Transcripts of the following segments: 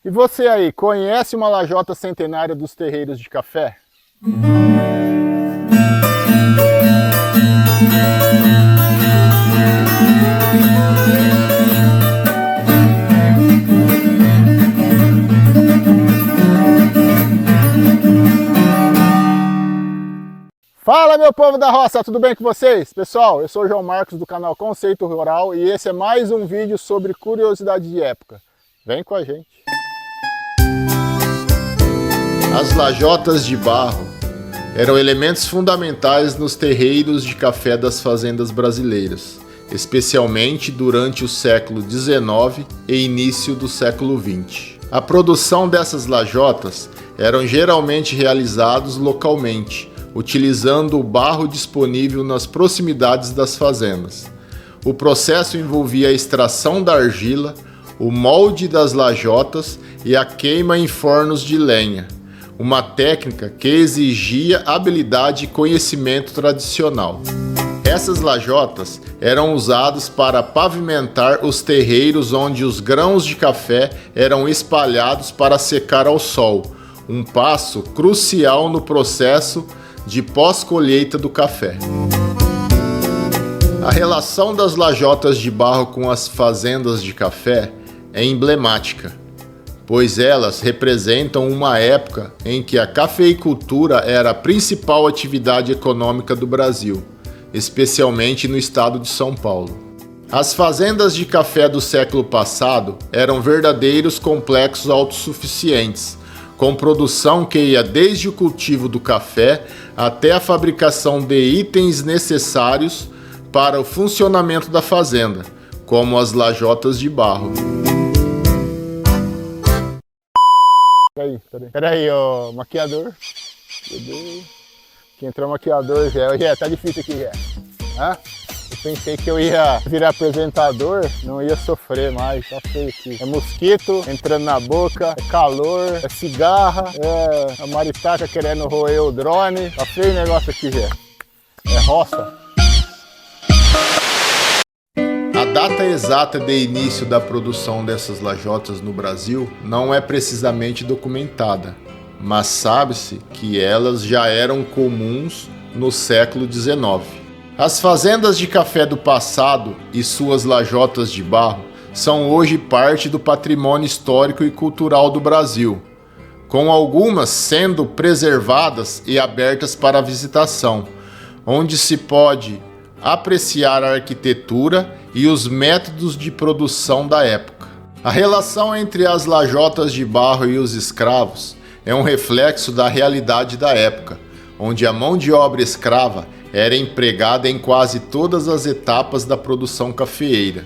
E você aí, conhece uma lajota centenária dos terreiros de café? Fala, meu povo da roça, tudo bem com vocês? Pessoal, eu sou o João Marcos do canal Conceito Rural e esse é mais um vídeo sobre curiosidade de época. Vem com a gente! As lajotas de barro eram elementos fundamentais nos terreiros de café das fazendas brasileiras, especialmente durante o século XIX e início do século XX. A produção dessas lajotas eram geralmente realizados localmente, utilizando o barro disponível nas proximidades das fazendas. O processo envolvia a extração da argila, o molde das lajotas e a queima em fornos de lenha, uma técnica que exigia habilidade e conhecimento tradicional. Essas lajotas eram usadas para pavimentar os terreiros onde os grãos de café eram espalhados para secar ao sol, um passo crucial no processo de pós-colheita do café. A relação das lajotas de barro com as fazendas de café é emblemática, pois elas representam uma época em que a cafeicultura era a principal atividade econômica do Brasil, especialmente no estado de São Paulo. As fazendas de café do século passado eram verdadeiros complexos autossuficientes, com produção que ia desde o cultivo do café até a fabricação de itens necessários para o funcionamento da fazenda, como as lajotas de barro. Peraí, ó, maquiador. Aqui entrou o maquiador, Zé. Tá difícil aqui, Zé. Hã? Eu pensei que eu ia virar apresentador, não ia sofrer mais, tá feio aqui. É mosquito entrando na boca, é calor, é cigarra, é a maritaca querendo roer o drone. Tá feio o negócio aqui, Zé. É roça. A data exata de início da produção dessas lajotas no Brasil não é precisamente documentada, mas sabe-se que elas já eram comuns no século XIX. As fazendas de café do passado e suas lajotas de barro são hoje parte do patrimônio histórico e cultural do Brasil, com algumas sendo preservadas e abertas para visitação, onde se pode apreciar a arquitetura e os métodos de produção da época. A relação entre as lajotas de barro e os escravos é um reflexo da realidade da época, onde a mão de obra escrava era empregada em quase todas as etapas da produção cafeeira,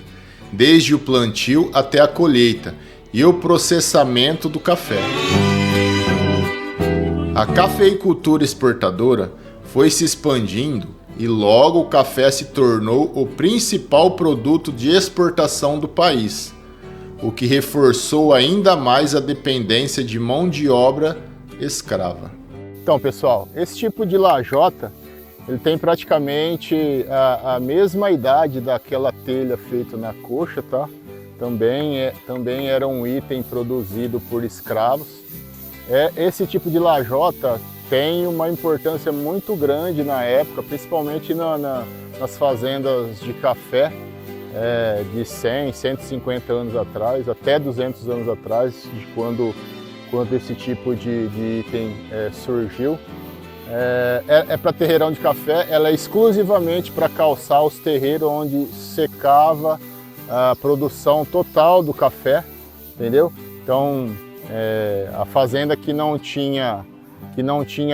desde o plantio até a colheita e o processamento do café. A cafeicultura exportadora foi se expandindo e logo o café se tornou o principal produto de exportação do país, o que reforçou ainda mais a dependência de mão de obra escrava. Então, pessoal, esse tipo de lajota ele tem praticamente a mesma idade daquela telha feita na coxa, tá? Também era um item produzido por escravos. Esse tipo de lajota tem uma importância muito grande na época, principalmente nas fazendas de café de 100, 150 anos atrás, até 200 anos atrás, de quando esse tipo de item surgiu. Para terreirão de café, ela é exclusivamente para calçar os terreiros onde secava a produção total do café, entendeu? Então, a fazenda que não tinha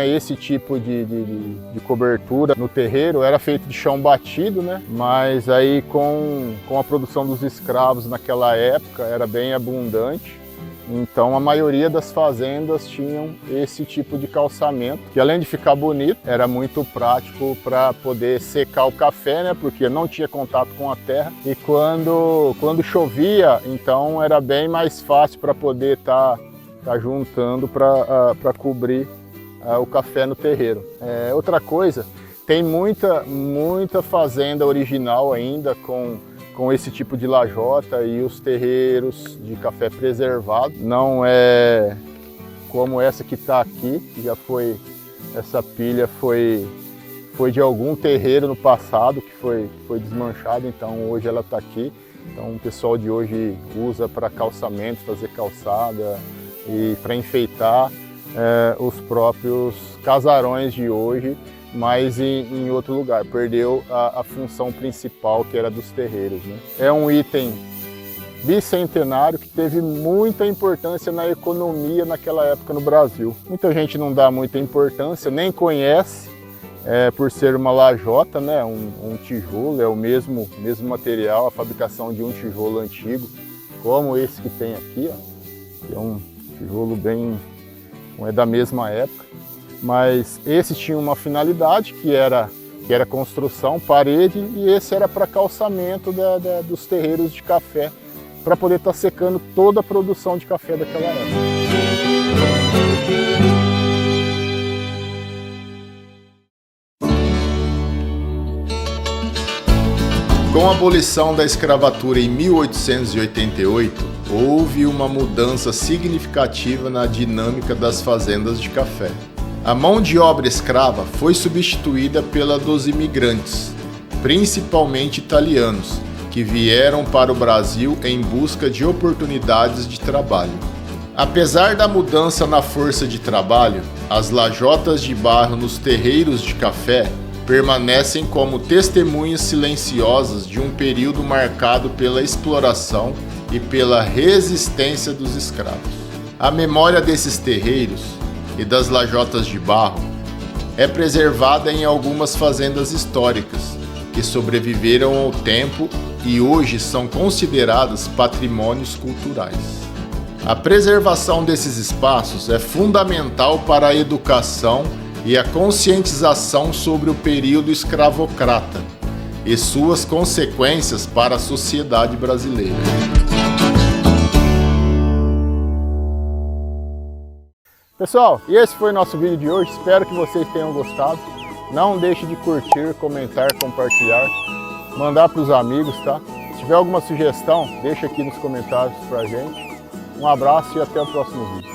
esse tipo de cobertura no terreiro era feito de chão batido, né? Mas aí com a produção dos escravos naquela época era bem abundante. Então a maioria das fazendas tinham esse tipo de calçamento, que além de ficar bonito, era muito prático para poder secar o café, né? Porque não tinha contato com a terra. E quando chovia, então era bem mais fácil para poder tá juntando para cobrir o café no terreiro. Outra coisa, tem muita fazenda original ainda com com esse tipo de lajota e os terreiros de café preservado. Não é como essa que está aqui, que já foi, essa pilha foi de algum terreiro no passado que foi desmanchado, então hoje ela está aqui. Então o pessoal de hoje usa para calçamento, fazer calçada e para enfeitar os próprios casarões de hoje, mas em outro lugar. Perdeu a função principal, que era dos terreiros, né? É um item bicentenário que teve muita importância na economia naquela época no Brasil. Muita gente não dá muita importância, nem conhece, por ser uma lajota, né? Um tijolo, é o mesmo material, a fabricação de um tijolo antigo, como esse que tem aqui, ó, que é um tijolo é da mesma época, mas esse tinha uma finalidade que era construção, parede, e esse era para calçamento dos terreiros de café, para poder estar secando toda a produção de café daquela época. Com a abolição da escravatura em 1888, houve uma mudança significativa na dinâmica das fazendas de café. A mão de obra escrava foi substituída pela dos imigrantes, principalmente italianos, que vieram para o Brasil em busca de oportunidades de trabalho. Apesar da mudança na força de trabalho, as lajotas de barro nos terreiros de café permanecem como testemunhas silenciosas de um período marcado pela exploração e pela resistência dos escravos. A memória desses terreiros e das lajotas de barro é preservada em algumas fazendas históricas que sobreviveram ao tempo e hoje são consideradas patrimônios culturais. A preservação desses espaços é fundamental para a educação e a conscientização sobre o período escravocrata e suas consequências para a sociedade brasileira. Pessoal, e esse foi o nosso vídeo de hoje, espero que vocês tenham gostado. Não deixe de curtir, comentar, compartilhar, mandar para os amigos, tá? Se tiver alguma sugestão, deixa aqui nos comentários pra gente. Um abraço e até o próximo vídeo.